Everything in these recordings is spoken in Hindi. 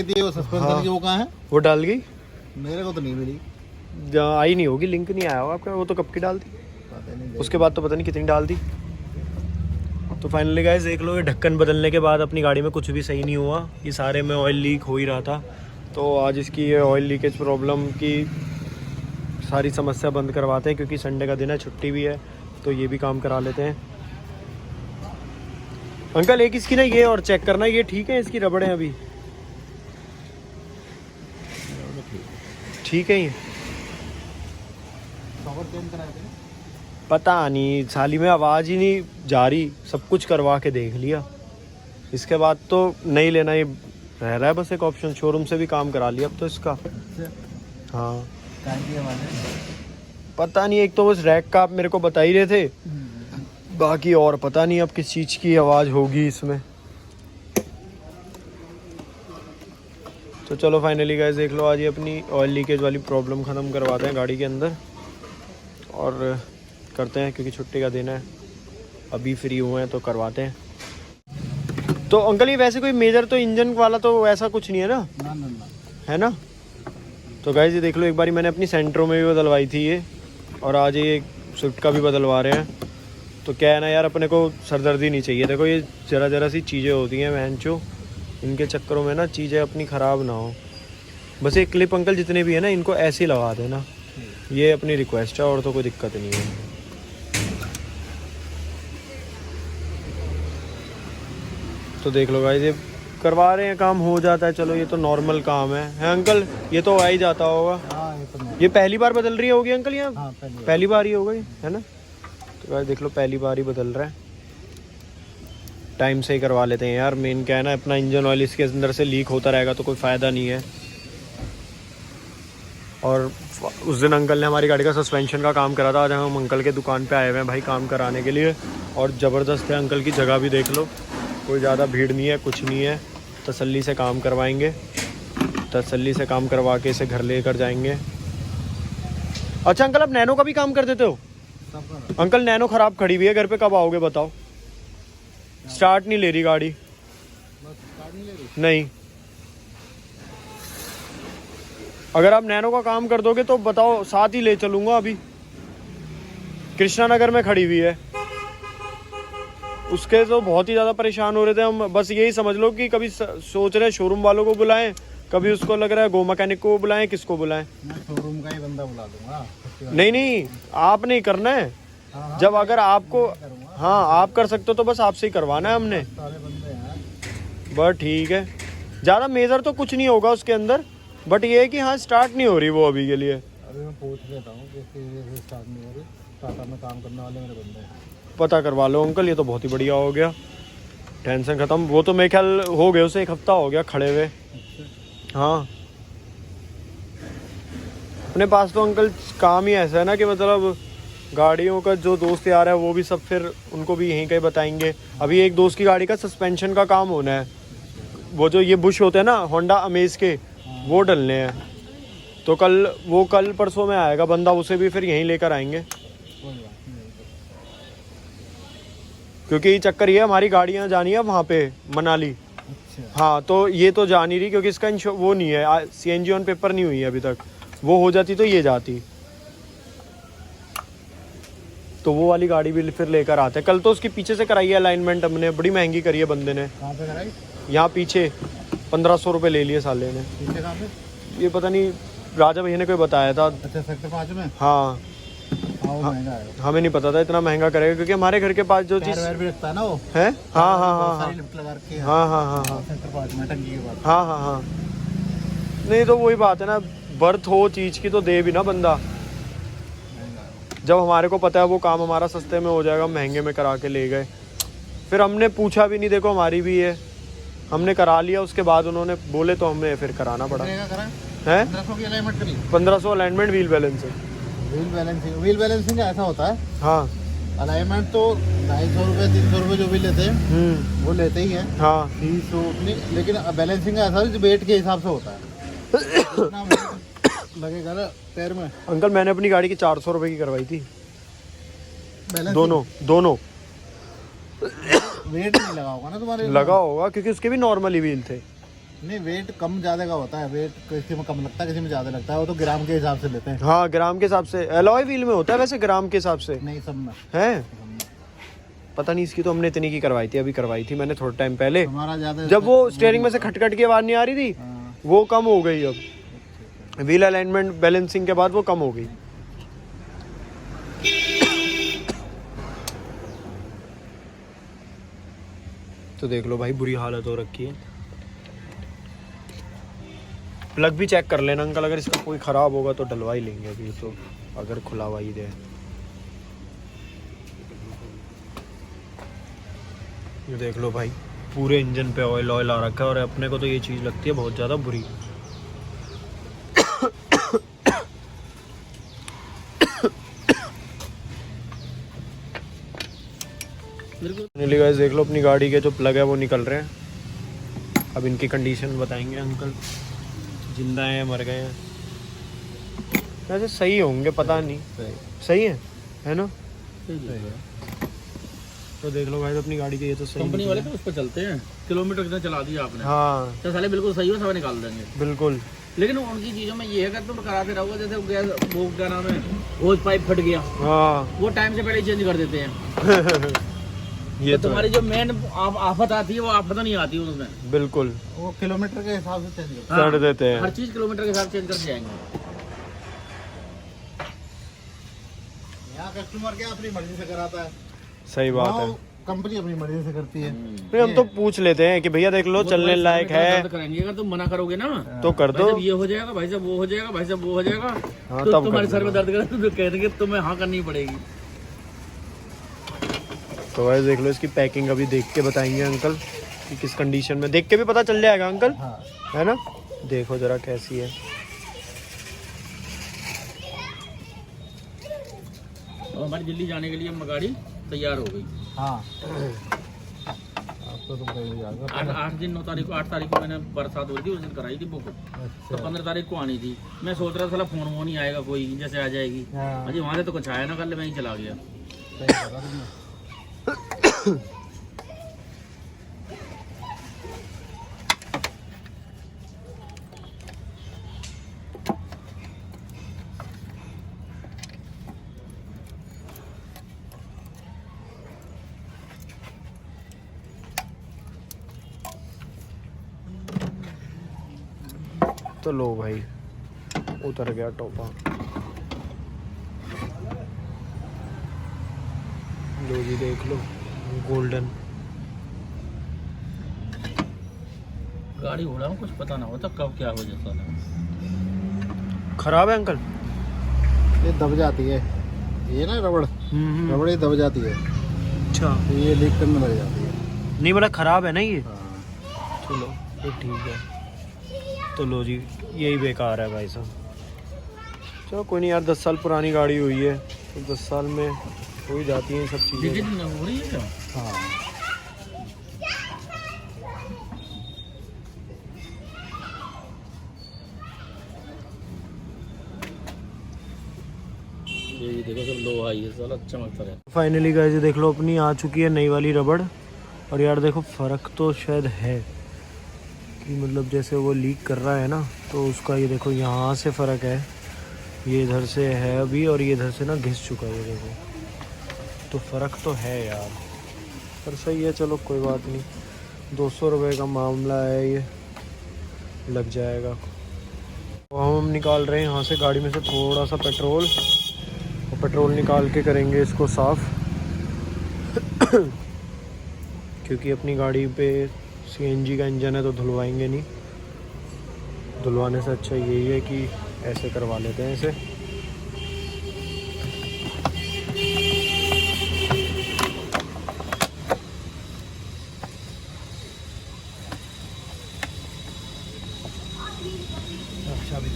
आई थी वो सस्पेंशन की, वो कहाँ है? वो डाल गई? मेरे को तो नहीं मिली। आई नहीं होगी, लिंक नहीं आया होगा आपका। वो तो कब की डाल दी, पता नहीं। उसके बाद तो पता नहीं कितनी डाल दी। तो फाइनली गाइस देख लो, ये ढक्कन बदलने के बाद अपनी गाड़ी में कुछ भी सही नहीं हुआ। ये सारे में ऑयल लीक हो ही रहा था। तो आज इसकी ये ऑयल लीकेज प्रॉब्लम की सारी समस्या बंद करवाते हैं, क्योंकि संडे का दिन है, छुट्टी भी है, तो ये भी काम करा लेते हैं। अंकल एक इसकी ना ये और चेक करना, ये ठीक है इसकी रबड़ें अभी ठीक है? ये पता नहीं, साली में आवाज़ ही नहीं जा रही। सब कुछ करवा के देख लिया, इसके बाद तो नहीं लेना, ये रह रहा है बस एक ऑप्शन। शोरूम से भी काम करा लिया अब तो इसका। हाँ पता नहीं, एक तो उस रैक का आप मेरे को बता ही रहे थे, बाकी और पता नहीं अब किस चीज़ की आवाज़ होगी इसमें। तो चलो फाइनली गाइस देख लो, आज ये अपनी ऑयल लीकेज वाली प्रॉब्लम ख़त्म करवाते हैं गाड़ी के अंदर और करते हैं, क्योंकि छुट्टी का दिन है, अभी फ्री हुए हैं तो करवाते हैं। तो अंकल ये वैसे कोई मेजर तो इंजन वाला तो ऐसा कुछ नहीं है ना? ना। है ना? तो गाइस ये देख लो, एक बारी मैंने अपनी सेंट्रो में भी बदलवाई थी ये, और आज ये स्विफ्ट का भी बदलवा रहे हैं। तो क्या है ना यार, अपने को सरदर्दी नहीं चाहिए। देखो ये ज़रा सी चीज़ें होती हैं वहनचो, इनके चक्करों में ना चीज़ें अपनी ख़राब ना हो। बस एक क्लिप अंकल जितने भी है ना, इनको ऐसे ही लगा देना, ये अपनी रिक्वेस्ट है, और तो कोई दिक्कत नहीं है। तो देख लो गाइस, ये करवा रहे हैं, काम हो जाता है। चलो ये तो नॉर्मल काम है अंकल, ये तो आ ही जाता होगा। ये पहली बार बदल रही होगी अंकल यहाँ? पहली बार ही हो गई है ना? तो गाइस देख लो, पहली बार ही बदल रहा है। टाइम से ही करवा लेते हैं यार, मेन क्या है ना, अपना इंजन ऑयल इसके अंदर से लीक होता रहेगा तो कोई फ़ायदा नहीं है। और उस दिन अंकल ने हमारी गाड़ी का सस्पेंशन का काम करा था। आज हम अंकल के दुकान पे आए हुए हैं भाई काम कराने के लिए, और ज़बरदस्त है अंकल की जगह भी देख लो, कोई ज़्यादा भीड़ नहीं है, कुछ नहीं है। तसल्ली से काम करवाएंगे, तसल्ली से काम करवा के इसे घर लेकर जाएंगे। अच्छा अंकल, आप नैनो का भी काम कर देते हो? अंकल नैनो ख़राब खड़ी हुई है घर पे, कब आओगे बताओ? स्टार्ट नहीं ले रही गाड़ी। नहीं, अगर आप नैनो का काम कर दोगे तो बताओ, साथ ही ले चलूँगा। अभी कृष्णा नगर में खड़ी हुई है, उसके तो बहुत ही ज़्यादा परेशान हो रहे थे हम। बस यही समझ लो कि कभी सोच रहे हैं शोरूम वालों को बुलाएं, कभी उसको लग रहा है गो मैकेनिक को बुलाएं, किसको बुलाएं? मैं शोरूम का ही बंदा बुला दूंगा। नहीं, आप नहीं करना है। जब अगर आपको, हाँ आप कर सकते हो तो बस आपसे ही करवाना है हमने। सारे बंदे हैं। बस ठीक है, ज़्यादा मेजर तो कुछ नहीं होगा उसके अंदर, बट ये है कि हाँ स्टार्ट नहीं हो रही वो अभी के लिए। अभी मैं पूछ लेता हूँ कि स्टार्ट नहीं हो रही। टाटा में काम करने वाले मेरे बंदे हैं, पता करवा लो अंकल, ये तो बहुत ही बढ़िया हो गया, टेंशन ख़त्म। वो तो मेरे ख्याल हो गए उसे 1 हफ्ता हो गया खड़े हुए। हाँ अपने पास तो अंकल काम ही ऐसा है ना कि मतलब गाड़ियों का जो दोस्त यार है वो भी सब फिर उनको भी यहीं कहीं बताएंगे। अभी एक दोस्त की गाड़ी का सस्पेंशन का काम होना है, वो जो ये बुश होते हैं ना होंडा अमेज के, वो डलने हैं। तो कल परसों में आएगा बंदा, उसे भी फिर यहीं लेकर आएंगे, क्योंकि ये चक्कर ये हमारी गाड़ियाँ जानी है वहाँ पे मनाली। अच्छा। हाँ तो ये तो जा नहीं रही, क्योंकि इसका वो नहीं है, CNG ऑन पेपर नहीं हुई है अभी तक। वो हो जाती तो ये जाती, तो वो वाली गाड़ी भी फिर लेकर आते हैं। कल तो उसके पीछे से कराई है अलाइनमेंट हमने, बड़ी महंगी करी है बंदे ने। कहाँ पे कराई? यहाँ पीछे 1500 रुपये ले लिए साले ने। पीछे कहाँ पे? ये पता नहीं, राजा भैया ने कोई बताया था। अच्छा, सेक्टर 5 में? हाँ वो महंगा है। हमें नहीं पता था इतना महंगा करेगा, क्योंकि हमारे घर के पास जो चीज़ भी रखता है ना वो है। हाँ हाँ हाँ सारी लिफ्ट लगा रखी है। हाँ हाँ हाँ हाँ सेक्टर 5 में टंकी के पास। हाँ हाँ हाँ। नहीं तो वही बात है ना, बर्थ हो चीज़ की तो दे भी ना बंदा। जब हमारे को पता है वो काम हमारा सस्ते में हो जाएगा, महंगे में करा के ले गए, फिर हमने पूछा भी नहीं। देखो हमारी भी है, हमने करा लिया, उसके बाद उन्होंने बोले तो हमें फिर कराना पड़ा है। 1500 की अलाइनमेंट करी। 1500 alignment wheel balancing. Wheel balancing ऐसा होता है। हाँ अलाइनमेंट तो 250 रुपये 300 रुपये जो भी लेते हैं वो लेते ही हैं। हाँ 300 नहीं, लेकिन बैलेंसिंग ऐसा है वेट के हिसाब से होता है। लगेगा ना पैर में। अंकल मैंने अपनी गाड़ी की 400 रुपये की करवाई थी, दोनों वेट नहीं लगा होगा ना तुम्हारे? लगा होगा, क्योंकि उसके भी नॉर्मली व्हील थे। नहीं वेट कम ज़्यादा का होता है, वेट किसी में कम लगता है, किसी में ज़्यादा लगता है, वो तो ग्राम के हिसाब से लेते हैं। हाँ ग्राम के हिसाब से, एलॉय व्हील में होता है वैसे ग्राम के हिसाब से नहीं सब में है, पता नहीं। इसकी तो हमने इतनी की करवाई थी, अभी करवाई थी मैंने थोड़ा टाइम पहले, हमारा ज़्यादा जब वो स्टीयरिंग में से खटखट की आवाज़ नहीं आ रही थी, हाँ। वो कम हो गई। अब व्हील अलाइनमेंट बैलेंसिंग के बाद वो कम हो गई। तो देख लो भाई बुरी हालत हो रखी है। प्लग भी चेक कर लेना अंकल, अगर इसका कोई ख़राब होगा तो डलवा ही लेंगे अभी, तो अगर खुला हुआ ही दे। ये देख लो भाई पूरे इंजन पे ऑयल ऑयल आ रखा है, और अपने को तो ये चीज़ लगती है बहुत ज़्यादा बुरी। गाइस देख लो अपनी गाड़ी के जो प्लग है वो निकल रहे हैं। अब इनकी कंडीशन बताएंगे अंकल, जिंदा हैं मर गए हैं, वैसे सही होंगे पता नहीं। सही है ना? तो देख लो भाई अपनी गाड़ी के ये तो सही कंपनी वाले तो उस पर चलते हैं, किलोमीटर कितना चला दिया आपने, हाँ तो साले बिल्कुल सही हो सब निकाल देंगे। बिल्कुल। लेकिन उनकी चीजों में ये है कि तुम कराते रहोगे, जैसे गैस वो क्या नाम है, होज पाइप फट गया, हाँ वो टाइम से पहले चेंज कर देते हैं। ये तो तुम्हारी जो मेन आफत आती है वो आफत नहीं आती है उसमें। बिल्कुल वो किलोमीटर के हिसाब से चेंज करते कर देते हैं। हर चीज किलोमीटर के हिसाब से चेंज कर जाएंगे। हैं। यहाँ कस्टमर क्या अपनी मर्जी से कराता है, सही बात है। कंपनी अपनी मर्जी से करती है। नहीं हम तो पूछ लेते हैं कि भैया देख लो चलने लायक है करेंगे, अगर तुम मना करोगे ना तो कर दो। भाई साहब ये हो जाएगा, भाई साहब वो हो जाएगा, भाई साहब वो हो जाएगा, हाँ, तो तब तुम्हारे कर सर में दर्द करे तो कह देंगे तुम्हें हाँ करनी पड़ेगी। तो वैसे देख लो इसकी पैकिंग अभी देख के बताएंगे अंकल कि किस कंडीशन में, देख के भी पता चल जाएगा अंकल, हाँ। है ना? देखो जरा कैसी है। और हमारी दिल्ली जाने के लिए गाड़ी तैयार हो गई। हाँ आपको तो पहले जाएगा। 8 दिन 9 तारीख को, 8 तारीख को मैंने बरसात हो रही थी, उस दिन कराई थी बुक। तो 15 तारीख को आनी थी। मैं सोच रहा था फोन वोन नहीं आएगा कोई, जैसे आ जाएगी। हाँ। अजी वहाँ से तो कुछ आया ना, कल मैं ही चला गया। सही करा तुमने। तो लो भाई उतर गया टोपा। लो जी देख लो गोल्डन। गाड़ी घोड़ा में कुछ पता ना होता कब क्या हो जाता है। खराब है अंकल? ये दब जाती है, ये ना रबड़ रबड़ ये दब जाती है, अच्छा तो ये लीक करने लग जाती है। नहीं मतलब खराब है ना ये? हाँ। चलो तो ठीक है। तो लो जी यही बेकार है भाई साहब। चलो कोई नहीं यार, 10 साल पुरानी गाड़ी हुई है तो 10 साल में हो ही जाती हैं सब चीज़ें। डिजिटल हो रही है क्या? हाँ ये देखो सब लो आई है, साला चमकता है। फाइनली गाइस देख लो अपनी आ चुकी है नई वाली रबड़। और यार देखो फ़र्क तो शायद है कि मतलब जैसे वो लीक कर रहा है ना, तो उसका ये देखो यहाँ से फ़र्क है, ये इधर से है अभी और ये इधर से ना घिस चुका है, ये देखो। तो फ़र्क तो है यार, पर सही है चलो कोई बात नहीं। 200 रुपये का मामला है, ये लग जाएगा। तो हम निकाल रहे हैं यहाँ से गाड़ी में से थोड़ा सा पेट्रोल, और पेट्रोल निकाल के करेंगे इसको साफ़ क्योंकि अपनी गाड़ी पे सीएनजी का इंजन है तो धुलवाएंगे नहीं। धुलवाने से अच्छा यही है कि ऐसे करवा लेते हैं इसे। अच्छा भी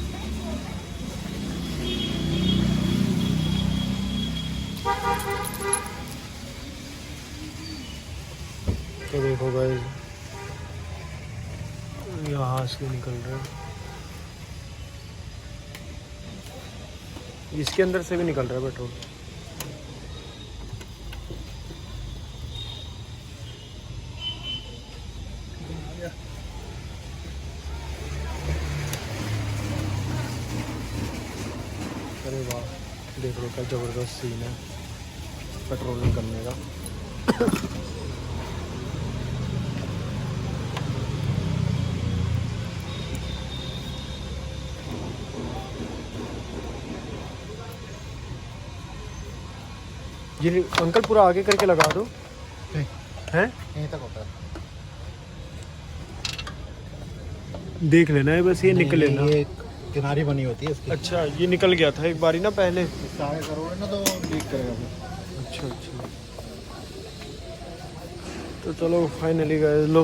तो देखो गाइस यहाँ से निकल रहा है, इसके अंदर से भी निकल रहा है पेट्रोल। अरे वाह, देख लो क्या ज़बरदस्त सीन है पेट्रोलिंग करने का। ये अंकल पूरा आगे करके लगा दो। नहीं, हैं यहीं तक होता है। देख लेना है बस, ये निकल लेना। ये किनारी बनी होती है इसकी। अच्छा, ये निकल गया था एक बारी ना पहले। इससे आगे करोगे ना तो लीक करेगा वो। अच्छा अच्छा, तो चलो फाइनली गए लो,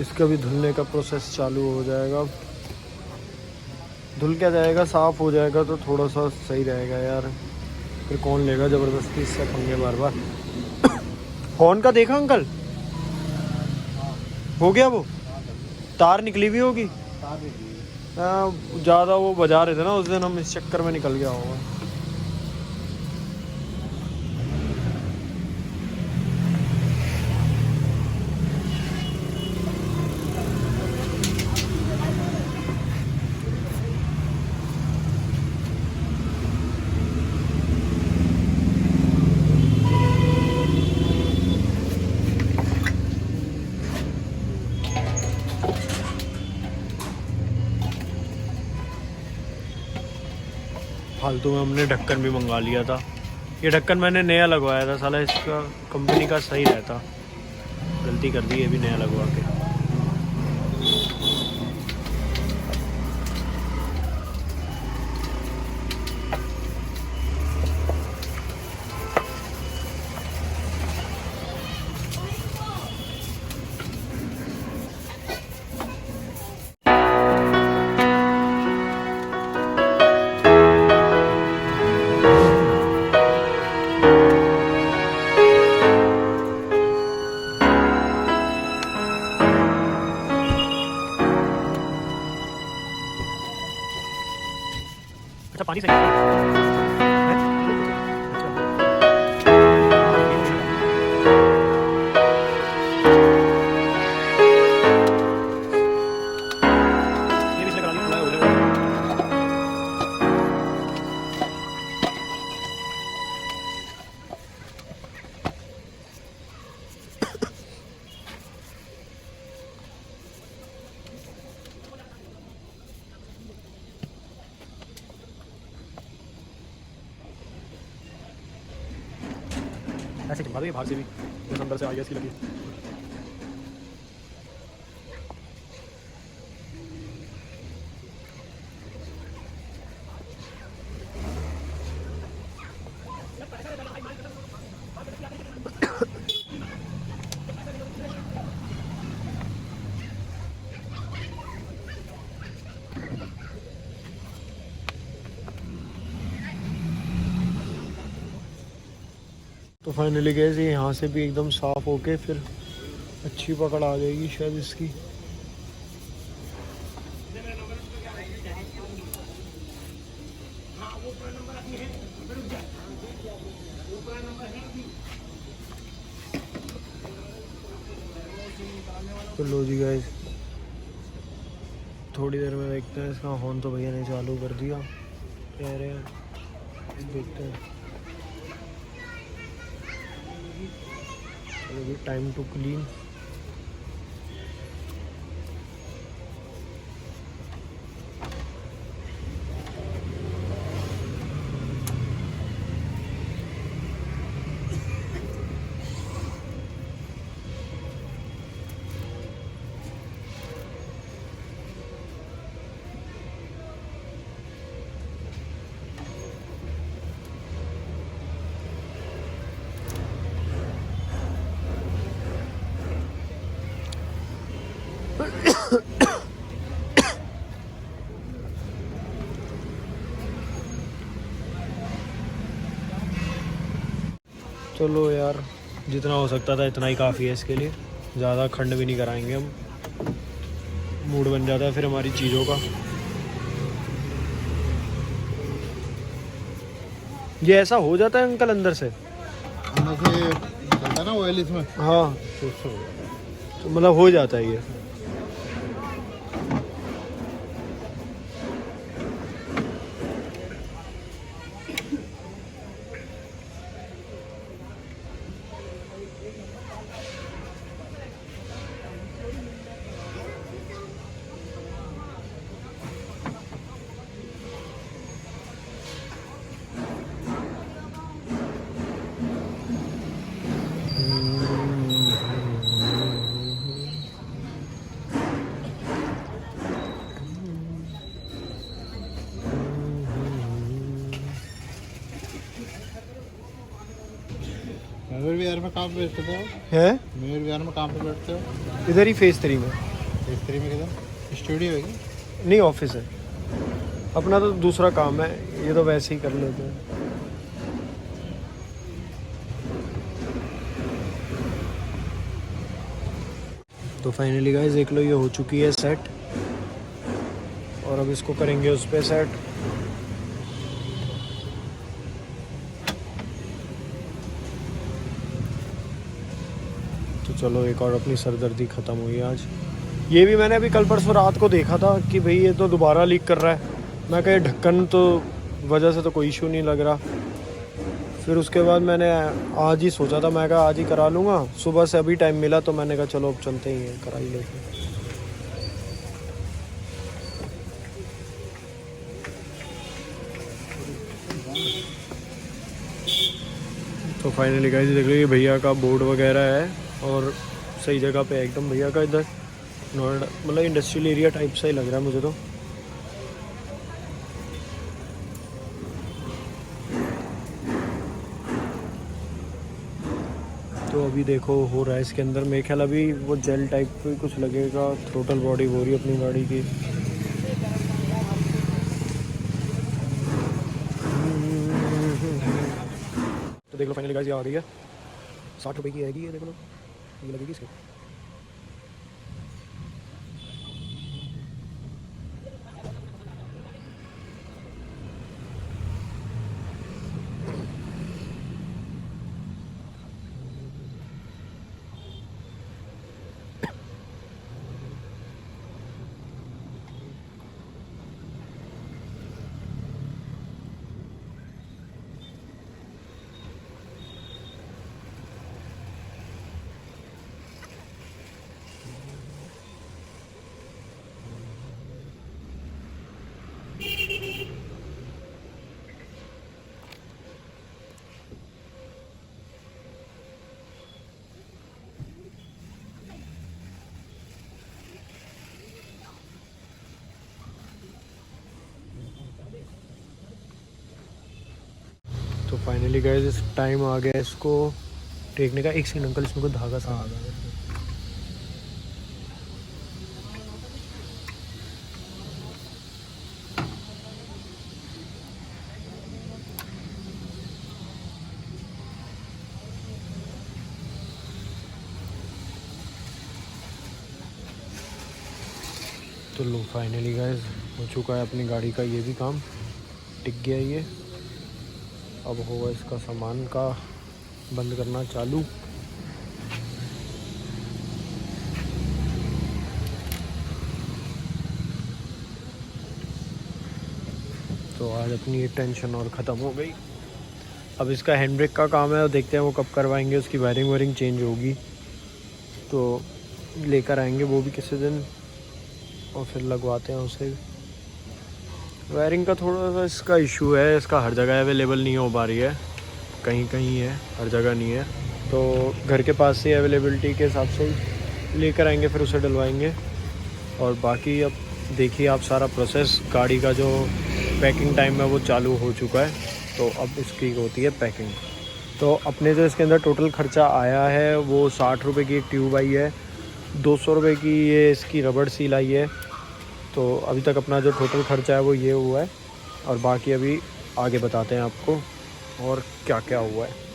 इसका भी धुलने का प्रोसेस चालू हो जाएगा। धुल क्या जाएगा, साफ़ हो जाएगा तो थोड़ा सा सही रहेगा यार, फिर कौन लेगा ज़बरदस्ती इससे पंगे बार बार। हॉर्न का देखा अंकल, हो गया वो, तार निकली भी होगी। ज़्यादा वो बजा रहे थे ना उस दिन, हम इस चक्कर में निकल गया होगा। फालतू में हमने ढक्कन भी मंगा लिया था। ये ढक्कन मैंने नया लगवाया था, साला इसका कंपनी का सही रहता, गलती कर दी ये भी नया लगवा के। अच्छा पानी सही है? ये भी इसने करा लिया, हो जाएगा। ऐसे चिपका देंगे भाग से भी, जैसे अंदर से आई इसकी लगी। तो फाइनली गए थे यहाँ से भी एकदम साफ़ होके, फिर अच्छी पकड़ आ जाएगी शायद इसकी। तो लो जी गाइस, थोड़ी देर में देखते हैं। इसका हॉर्न तो भैया ने चालू कर दिया, कह रहे हैं, देखते हैं। चलो टाइम टू क्लीन। चलो यार, जितना हो सकता था इतना ही काफ़ी है इसके लिए, ज़्यादा खंड भी नहीं कराएंगे हम, मूड बन जाता है फिर हमारी चीज़ों का। ये ऐसा हो जाता है अंकल अंदर से चलता ना ऑयल इसमें। हाँ, तो मतलब हो जाता है ये। मयूर विहार में कहाँ पे बैठते हो? है मयूर विहार में कहाँ पे बैठते हो? इधर ही फेज 3 में। मिस्त्री में किधर? स्टूडियो है क्या? नहीं ऑफिस है अपना, तो दूसरा काम है, ये तो वैसे ही कर लेते हैं। तो फाइनली गाइस देख लो, ये हो चुकी है सेट और अब इसको करेंगे उस पे सेट। तो चलो, एक और अपनी सरदर्दी ख़त्म हुई आज। ये भी मैंने अभी कल परसों रात को देखा था कि भाई ये तो दोबारा लीक कर रहा है। मैं कहा ढक्कन तो वजह से तो कोई इशू नहीं लग रहा। फिर उसके बाद मैंने आज ही सोचा था, मैं कहा आज ही करा लूँगा। सुबह से अभी टाइम मिला तो मैंने कहा चलो अब चलते ही हैं, करा ही लेते हैं। तो फाइनली गाइस देख लो, ये भैया का बोर्ड वगैरह है और सही जगह पे है एकदम। भैया का इधर नोएडा मतलब इंडस्ट्रियल एरिया टाइप सा ही लग रहा है मुझे तो। तो अभी देखो हो रहा है इसके अंदर, मेरे ख्याल अभी वो जेल टाइप पे कुछ लगेगा। टोटल बॉडी हो रही है अपनी गाड़ी की। तो देख लो फाइनली गाइस ये आ गई है, 60 रुपये की आएगी ये, देख लो ये लगेगी इसके। तो फाइनली गाइस टाइम आ गया इसको टेकने का। एक सेकंड अंकल, इसमें कोई धागा सा आ गया। तो लो फाइनली गाइस हो चुका है अपनी गाड़ी का ये भी काम, टिक गया ये। अब होगा इसका सामान का बंद करना चालू। तो आज अपनी ये टेंशन और ख़त्म हो गई। अब इसका हैंड ब्रेक का काम है, देखते हैं वो कब करवाएंगे। उसकी वायरिंग वायरिंग चेंज होगी तो लेकर आएंगे वो भी किसी दिन और फिर लगवाते हैं उसे। वायरिंग का थोड़ा सा इसका इशू है, इसका हर जगह अवेलेबल नहीं हो पा रही है, कहीं कहीं है हर जगह नहीं है। तो घर के पास से अवेलेबिलिटी के हिसाब से लेकर आएंगे, फिर उसे डलवाएंगे। और बाकी अब देखिए आप सारा प्रोसेस, गाड़ी का जो पैकिंग टाइम है वो चालू हो चुका है। तो अब इसकी होती है पैकिंग। तो अपने जो इसके अंदर टोटल ख़र्चा आया है वो 60 रुपये की एक ट्यूब आई है, 200 रुपये की ये इसकी रबड़ सील आई है। तो अभी तक अपना जो टोटल ख़र्चा है वो ये हुआ है। और बाकी अभी आगे बताते हैं आपको और क्या क्या हुआ है।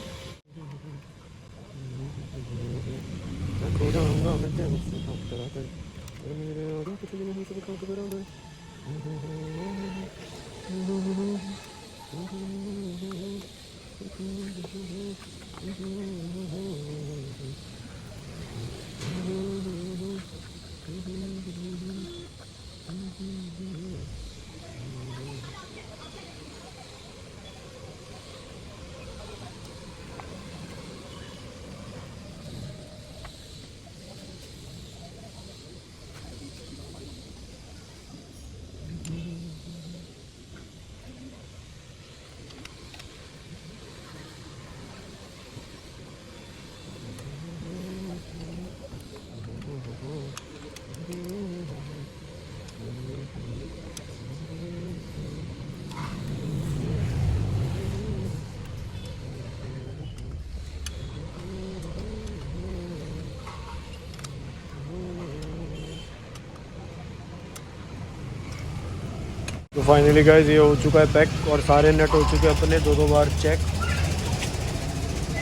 तो फाइनली गाइस ये हो चुका है पैक और सारे नट हो चुके हैं अपने 2-2 बार चेक।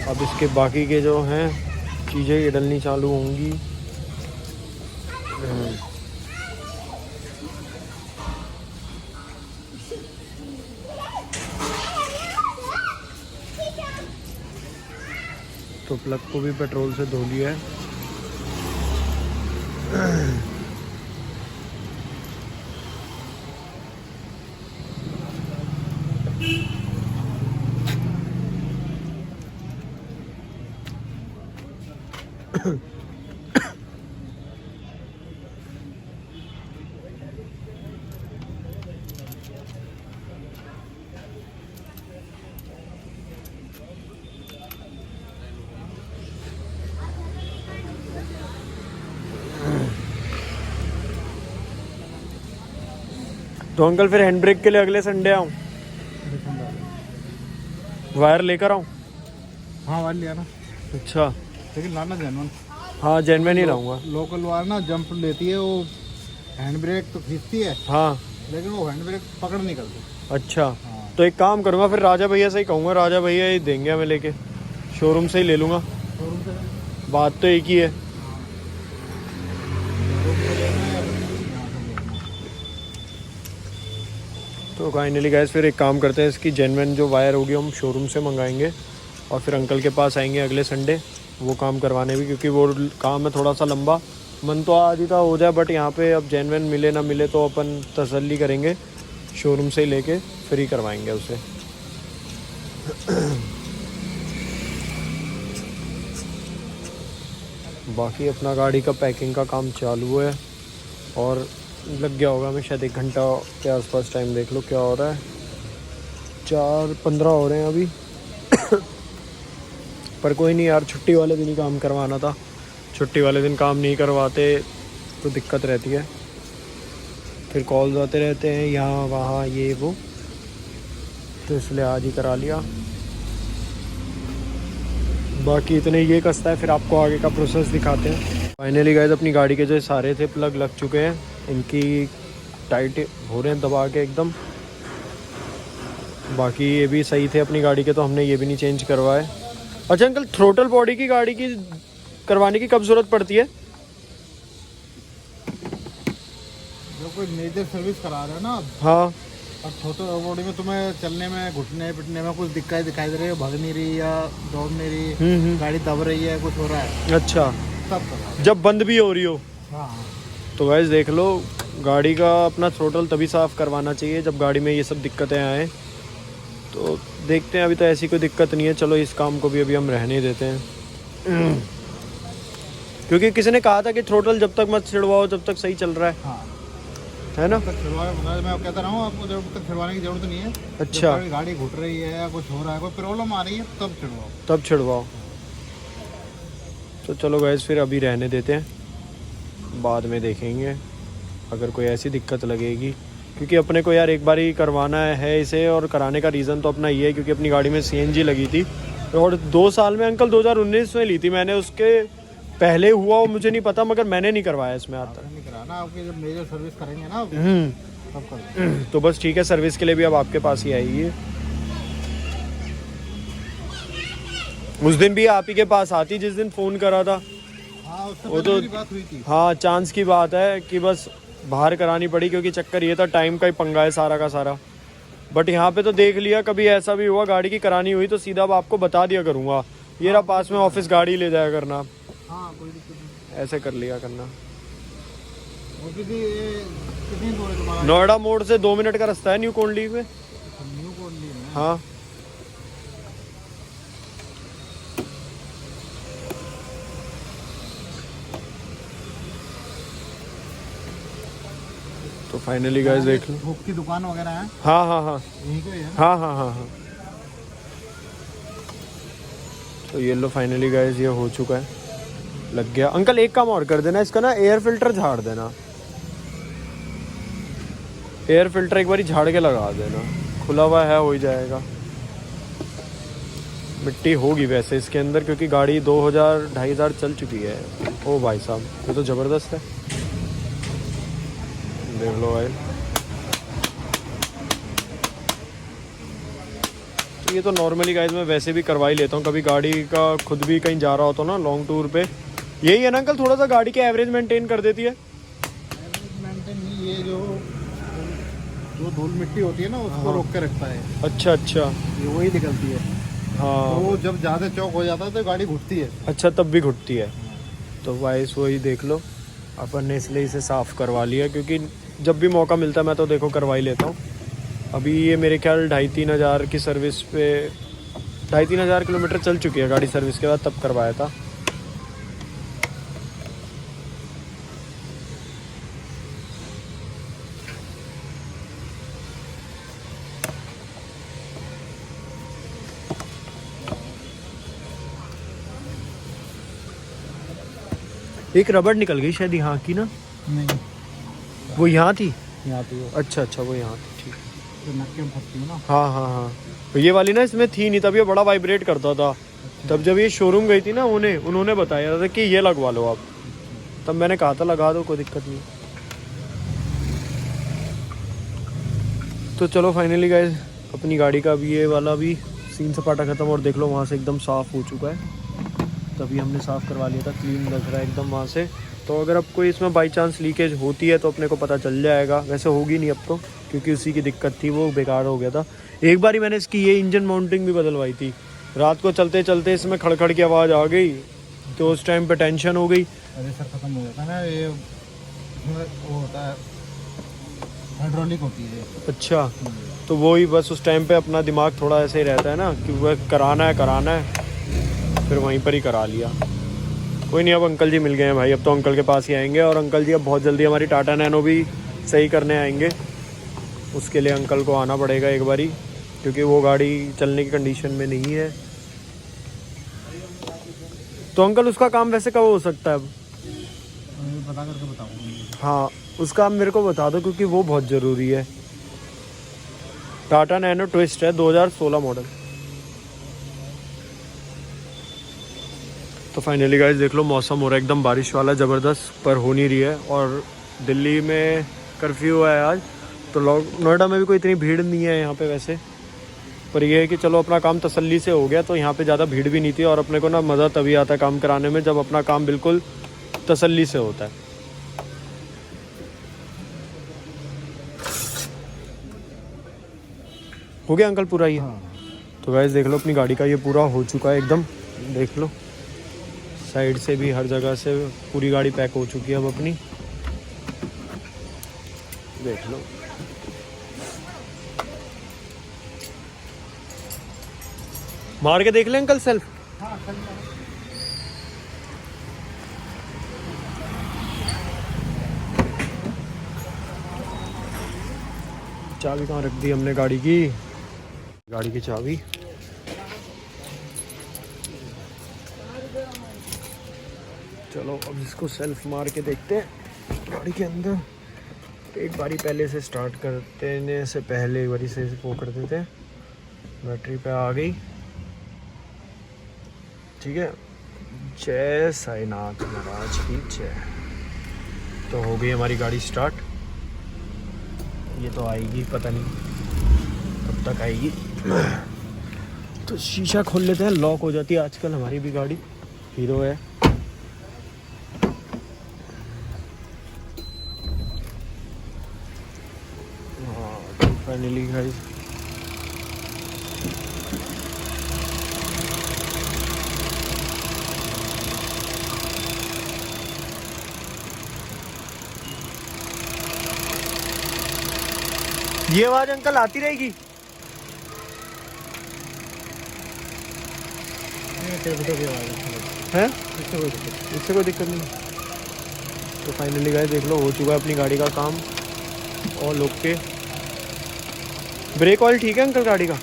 अब इसके बाकी के जो हैं चीज़ें ये डलनी चालू होंगी। तो प्लग को भी पेट्रोल से धो लिया है। तो अंकल फिर हैंड ब्रेक के लिए अगले संडे आऊँ, वायर लेकर आऊँ? हाँ वायर लिया ना। अच्छा, लेकिन लाना जेन्युइन। हाँ जेन्युइन ही लाऊंगा। लोकल वायर ना जंप लेती है, वो हैंड ब्रेक तो खींचती है, हाँ लेकिन वो हैंड ब्रेक पकड़ नहीं करती। अच्छा हाँ। तो एक काम करूँगा फिर, राजा भैया से ही कहूँगा, राजा भैया ही देंगे हमें लेके, शोरूम से ही ले लूँगा। शोरूम से बात तो एक ही है। तो फाइनली गैस फिर एक काम करते हैं, इसकी जेन्युइन जो वायर होगी हम शोरूम से मंगाएंगे और फिर अंकल के पास आएंगे अगले संडे वो काम करवाने भी, क्योंकि वो काम है थोड़ा सा लंबा। मन तो आज ही था हो जाए, बट यहाँ पे अब जेन्युइन मिले ना मिले तो अपन तसल्ली करेंगे, शोरूम से ही लेके फिर ही करवाएंगे उसे। बाकी अपना गाड़ी का पैकिंग का काम चालू है और लग गया होगा हमें शायद 1 घंटा के आसपास। टाइम देख लो क्या हो रहा है, 4:15 हो रहे हैं अभी। पर कोई नहीं यार, छुट्टी वाले दिन ही काम करवाना था, छुट्टी वाले दिन काम नहीं करवाते तो दिक्कत रहती है, फिर कॉल्स आते रहते हैं यहाँ वहाँ ये वो, तो इसलिए आज ही करा लिया। बाकी इतने ये कसता है, फिर आपको आगे का प्रोसेस दिखाते हैं। फाइनली गाइस अपनी गाड़ी के जो सारे थे प्लग लग चुके हैं, इनकी टाइट हो रहे हैं दबा के एकदम। बाकी ये भी सही थे अपनी गाड़ी के, तो हमने ये भी नहीं चेंज करवाए। अच्छा अंकल, थ्रोटल बॉडी की गाड़ी की करवाने की कब ज़रूरत पड़ती है? जो कोई मेजर सर्विस करा रहे हो ना, हाँ, और छोटे बॉडी में तुम्हें चलने में घुटने पिटने में कुछ दिक्कत दिखाई दे रही है, भाग नहीं रही या दौड़ नहीं रही, गाड़ी दब रही है, कुछ हो रहा है, अच्छा, सब करवा। जब बंद भी हो रही हो। हाँ तो गाइस देख लो, गाड़ी का अपना थ्रोटल तभी साफ़ करवाना चाहिए जब गाड़ी में ये सब दिक्कतें आएँ। तो देखते हैं, अभी तो ऐसी कोई दिक्कत नहीं है, चलो इस काम को भी अभी हम रहने देते हैं। क्योंकि किसी ने कहा था कि थ्रोटल जब तक मत छिड़वाओ जब तक सही चल रहा है, हाँ है ना? मैं कहता रहा हूँ आपको, जब तक छिड़वाने की जरूरत नहीं है। अच्छा, गाड़ी घुट रही है या कुछ हो रहा है, कोई प्रॉब्लम आ रही है, तब छिड़वाओ, तब छिड़वाओ। तो चलो गाइस फिर अभी रहने देते हैं, बाद में देखेंगे अगर कोई ऐसी दिक्कत लगेगी, क्योंकि अपने को यार एक बार ही करवाना है इसे। और कराने का रीज़न तो अपना ये है क्योंकि अपनी गाड़ी में CNG लगी थी, और 2 साल में अंकल 2019 में ली थी मैंने, उसके पहले हुआ वो मुझे नहीं पता, मगर मैंने नहीं करवाया इसमें आज तक। नहीं कराना, आपकी जब मेजर सर्विस करेंगे ना तब कर। तो बस ठीक है, सर्विस के लिए भी अब आपके पास ही आएगी है। उस दिन भी आप ही के पास आती जिस दिन फ़ोन करा था। हाँ, उससे वो पहले तो मेरी बात हुई थी। हाँ, चांस की बात है कि बस बाहर करानी पड़ी, क्योंकि चक्कर ये था टाइम का ही पंगा है सारा का सारा। बट यहाँ पे तो देख लिया, कभी ऐसा भी हुआ गाड़ी की करानी हुई तो सीधा अब आपको बता दिया करूँगा, ये रहा पास में ऑफिस, गाड़ी ले जाया करना। हाँ कोई दिक्कत नहीं, ऐसे कर लिया करना। वो कितनी दूर है तुम्हारा? नोएडा मोड़ से 2 मिनट का रास्ता है, न्यू कोंडली में। न्यू कोंडली में? हाँ, तो फाइनली गाइस देख लो। थोक की दुकान वगैरह है? हाँ हाँ हाँ यहीं पे है? हाँ हाँ हाँ हाँ। तो ये लो फाइनली गाइस ये हो चुका है, लग गया। अंकल एक काम और कर देना, इसका ना एयर फिल्टर झाड़ देना, एयर फिल्टर एक बारी झाड़ के लगा देना, खुला हुआ है हो ही जाएगा। मिट्टी होगी वैसे इसके अंदर, क्योंकि गाड़ी 2000-2500 चल चुकी है। ओ भाई साहब, ये तो ज़बरदस्त है, देख लो भाई। ये तो नॉर्मली गाइस मैं वैसे भी करवा ही लेता हूँ, कभी गाड़ी का खुद भी कहीं जा रहा होता हूँ ना लॉन्ग टूर पे। यही है ना अंकल, थोड़ा सा गाड़ी के एवरेज मेंटेन कर देती है। मेंटेन नहीं, ये जो धूल मिट्टी होती है ना उसको रोक के रखता है। अच्छा अच्छा, ये वही निकलती है। हाँ तो वो जब ज़्यादा चौक हो जाता है तो गाड़ी घुटती है। अच्छा, तब भी घुटती है। तो वाइस वही देख लो, अपन ने इसलिए इसे साफ़ करवा लिया, क्योंकि जब भी मौका मिलता है मैं तो देखो करवा ही लेता हूँ। अभी ये मेरे ख्याल 2,500-3 हज़ार की सर्विस पे 2,500-3 हज़ार किलोमीटर चल चुकी है गाड़ी सर्विस के बाद, तब करवाया था। एक रबड़ निकल गई शायद यहाँ की ना, नहीं, वो यहाँ थी। यहाँ तो अच्छा अच्छा, वो यहाँ थी, ठीक। जो नक्के में फंसती है ना। हाँ हाँ हाँ, तो ये वाली ना इसमें थी नहीं, तब ये बड़ा वाइब्रेट करता था। तब जब ये शोरूम गई थी ना, उन्होंने बताया था कि ये लगवा लो आप, तब मैंने कहा था लगा दो, कोई दिक्कत नहीं। तो चलो फाइनली गाइस अपनी गाड़ी का भी ये वाला भी सीन सपाटा ख़त्म, और देख लो वहाँ से एकदम साफ़ हो चुका है। तभी हमने साफ़ करवा लिया था, क्लीन लग रहा है एकदम वहाँ से। तो अगर अब कोई इसमें बाई चांस लीकेज होती है तो अपने को पता चल जाएगा, वैसे होगी नहीं अब तो, क्योंकि उसी की दिक्कत थी, वो बेकार हो गया था। एक बारी मैंने इसकी ये इंजन माउंटिंग भी बदलवाई थी, रात को चलते चलते इसमें खड़खड़ की आवाज़ आ गई, तो उस टाइम पे टेंशन हो गई। अरे सर ख़त्म हो जाता है ना ये, वो होता है हाइड्रोलिक होती है। अच्छा, तो वही बस उस टाइम पे अपना दिमाग थोड़ा ऐसे ही रहता है ना कि वह कराना है, फिर वहीं पर ही करा लिया। कोई नहीं, अब अंकल जी मिल गए हैं भाई, अब तो अंकल के पास ही आएंगे, और अंकल जी अब बहुत जल्दी हमारी टाटा नैनो भी सही करने आएंगे। उसके लिए अंकल को आना पड़ेगा एक बारी, क्योंकि वो गाड़ी चलने की कंडीशन में नहीं है। तो अंकल उसका काम वैसे कब हो सकता है अब? बता करके बताऊँगा। हाँ, उसका आप मेरे को बता दो, क्योंकि वो बहुत ज़रूरी है। टाटा नैनो ट्विस्ट है 2016 मॉडल। तो फाइनली गाइस देख लो, मौसम हो रहा है एकदम बारिश वाला ज़बरदस्त, पर हो नहीं रही है। और दिल्ली में कर्फ्यू है आज, तो नोएडा में भी कोई इतनी भीड़ नहीं है यहाँ पे वैसे, पर यह है कि चलो अपना काम तसल्ली से हो गया, तो यहाँ पे ज़्यादा भीड़ भी नहीं थी। और अपने को ना मज़ा तभी आता है काम कराने में, जब अपना काम बिल्कुल तसल्ली से होता है। हो गया अंकल पूरा ये? हाँ। तो गाइस देख लो अपनी गाड़ी का ये पूरा हो चुका है एकदम, देख लो साइड से भी हर जगह से पूरी गाड़ी पैक हो चुकी है अब अपनी, देख लो। मार के देख ले अंकल सेल्फ। चाबी कहाँ रख दी हमने गाड़ी की? गाड़ी की चाबी। चलो अब इसको सेल्फ मार के देखते हैं गाड़ी के अंदर। एक बारी पहले से स्टार्ट करते से पहले एक बारी से वो कर देते हैं। बैटरी पे आ गई, ठीक है। जय साईनाथ महाराज की जय। तो हो गई हमारी गाड़ी स्टार्ट। ये तो आएगी, पता नहीं कब तक आएगी। तो शीशा खोल लेते हैं, लॉक हो जाती है आजकल हमारी भी गाड़ी, हीरो है। हाँ तो फाइनली गाइस ये आवाज अंकल आती रहेगी। है इससे कोई दिक्कत नहीं। तो फाइनली गाइस देख लो हो चुका है अपनी गाड़ी का काम। और लोग के ब्रेक ऑयल ठीक है अंकल गाड़ी का?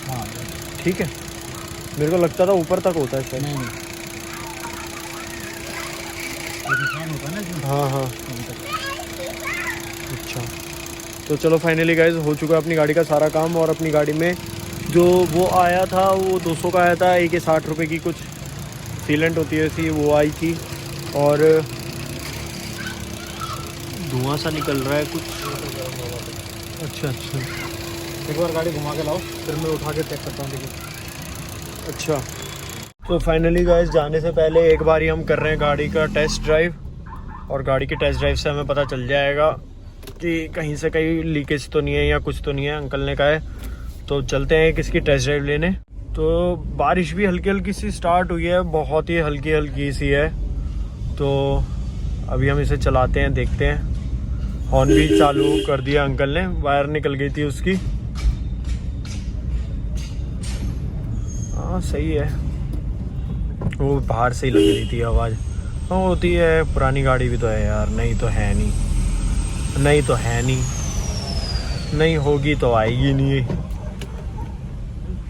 हाँ ठीक है, मेरे को लगता था ऊपर तक होता है शायद। नहीं होता ना जो। हाँ हाँ अच्छा। तो चलो फाइनली गाइस हो चुका है अपनी गाड़ी का सारा काम। और अपनी गाड़ी में जो वो आया था वो 200 का आया था, एक 60 रुपये की कुछ सीलेंट होती है ऐसी, वो आई थी। और धुआं सा निकल रहा है कुछ, अच्छा अच्छा एक बार गाड़ी घुमा के लाओ, फिर मैं उठा के चेक करता हूँ। देखिए अच्छा। तो फाइनली गाइस जाने से पहले एक बार ही हम कर रहे हैं गाड़ी का टेस्ट ड्राइव, और गाड़ी के टेस्ट ड्राइव से हमें पता चल जाएगा कि कहीं से कहीं लीकेज तो नहीं है या कुछ तो नहीं है। अंकल ने कहा है तो चलते हैं किसकी टेस्ट ड्राइव लेने। तो बारिश भी हल्की हल्की सी स्टार्ट हुई है, बहुत ही हल्की हल्की सी है। तो अभी हम इसे चलाते हैं, देखते हैं। हॉर्न भी चालू कर दिया अंकल ने, वायर निकल गई थी उसकी। हाँ सही है, वो बाहर से ही लग रही थी आवाज़। हाँ होती है, पुरानी गाड़ी भी तो है यार, नहीं तो है नहीं, नहीं तो है नहीं, नहीं होगी तो आएगी नहीं।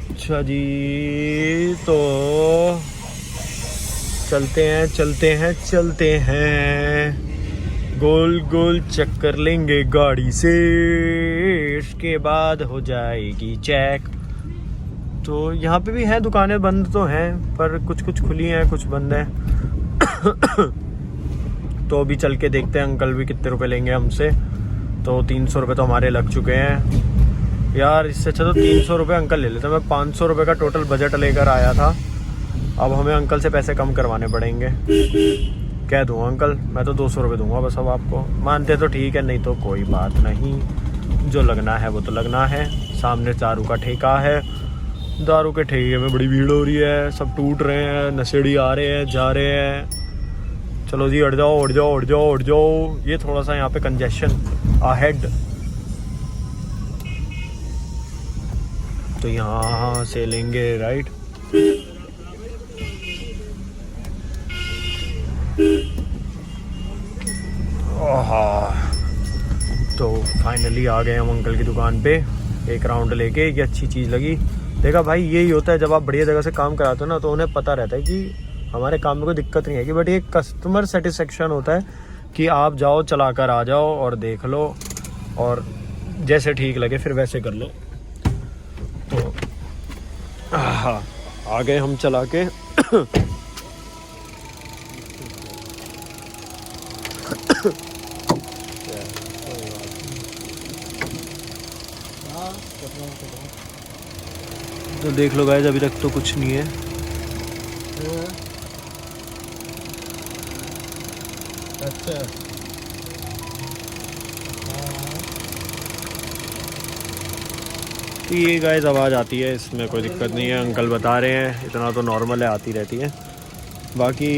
अच्छा जी, तो चलते हैं चलते हैं चलते हैं, गोल गोल चक्कर लेंगे गाड़ी से, इसके बाद हो जाएगी चेक। तो यहाँ पे भी हैं दुकानें, बंद तो हैं पर कुछ कुछ खुली हैं, कुछ बंद हैं। तो अभी चल के देखते हैं अंकल भी कितने रुपए लेंगे हमसे। तो 300 रुपये तो हमारे लग चुके हैं यार, इससे अच्छा तो 300 रुपये अंकल ले लेते। मैं 500 रुपये का टोटल बजट लेकर आया था, अब हमें अंकल से पैसे कम करवाने पड़ेंगे। कह दूँ अंकल मैं तो 200 रुपये दूंगा बस, अब आपको मानते तो ठीक है, नहीं तो कोई बात नहीं, जो लगना है वो तो लगना है। सामने दारू का ठेका है, दारू के ठेके में बड़ी भीड़ हो रही है, सब टूट रहे हैं, नशेड़ी आ रहे हैं जा रहे हैं। चलो जी, उठ जाओ उठ जाओ उठ जाओ उठ जाओ। ये थोड़ा सा यहाँ पे कंजेशन अहेड, तो यहाँ से लेंगे राइट। तो फाइनली आ गए हम अंकल की दुकान पे, एक राउंड लेके। ये अच्छी चीज़ लगी। देखा भाई, यही होता है जब आप बढ़िया जगह से काम कराते हो ना, तो उन्हें पता रहता है कि हमारे काम में कोई दिक्कत नहीं है, बट ये कस्टमर सेटिस्फेक्शन होता है कि आप जाओ चला कर आ जाओ और देख लो, और जैसे ठीक लगे फिर वैसे कर लो। तो हाँ, आ गए हम चला के। तो देख लो गाइस, अभी तक तो कुछ नहीं है। अच्छा तो ये गाइस आवाज़ आती है, इसमें कोई दिक्कत नहीं है, अंकल बता रहे हैं, इतना तो नॉर्मल है, आती रहती है। बाकी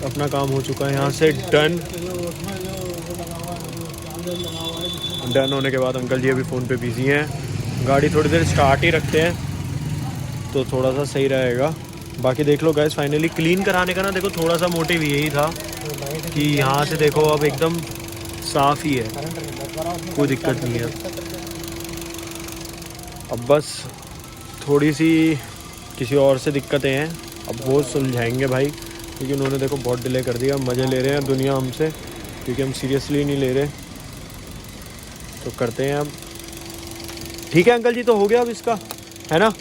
अपना काम हो चुका है यहाँ से डन। डन होने के बाद अंकल जी अभी फ़ोन पे बिजी हैं। गाड़ी थोड़ी देर स्टार्ट ही रखते हैं तो थोड़ा सा सही रहेगा। बाकी देख लो गाइस, फाइनली क्लीन कराने का ना, देखो थोड़ा सा मोटिव यही था कि यहाँ से देखो अब एकदम साफ़ ही है, कोई दिक्कत नहीं है। अब बस थोड़ी सी किसी और से दिक्कतें हैं, अब वो सुलझाएंगे भाई, क्योंकि उन्होंने देखो बहुत डिले कर दिया। मज़े ले रहे हैं दुनिया हमसे, क्योंकि हम सीरियसली नहीं ले रहे। तो करते हैं अब, ठीक है अंकल जी, तो हो गया अब इसका, है ना।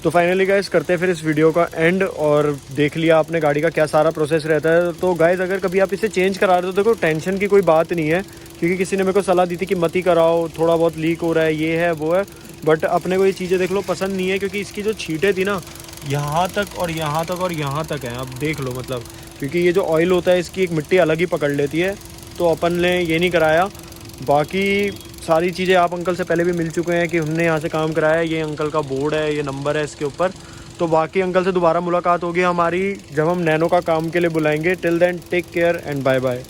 तो फाइनली गाइस करते हैं फिर इस वीडियो का एंड। और देख लिया आपने गाड़ी का क्या सारा प्रोसेस रहता है। तो गाइस अगर कभी आप इसे चेंज करा रहे हो तो देखो टेंशन की कोई बात नहीं है, क्योंकि किसी ने मेरे को सलाह दी थी कि मत ही कराओ, थोड़ा बहुत लीक हो रहा है, ये है वो है। बट अपने को ये चीज़ें देख लो पसंद नहीं है, क्योंकि इसकी जो छींटें थी ना, यहाँ तक और यहाँ तक और यहाँ तक है। अब देख लो मतलब, क्योंकि ये जो ऑयल होता है इसकी एक मिट्टी अलग ही पकड़ लेती है, तो अपन ने ये नहीं कराया। बाकी सारी चीज़ें आप अंकल से पहले भी मिल चुके हैं कि हमने यहाँ से काम कराया। ये अंकल का बोर्ड है, ये नंबर है इसके ऊपर। तो बाकी अंकल से दोबारा मुलाकात होगी हमारी जब हम नैनो का काम के लिए बुलाएंगे। Till then take care and bye bye.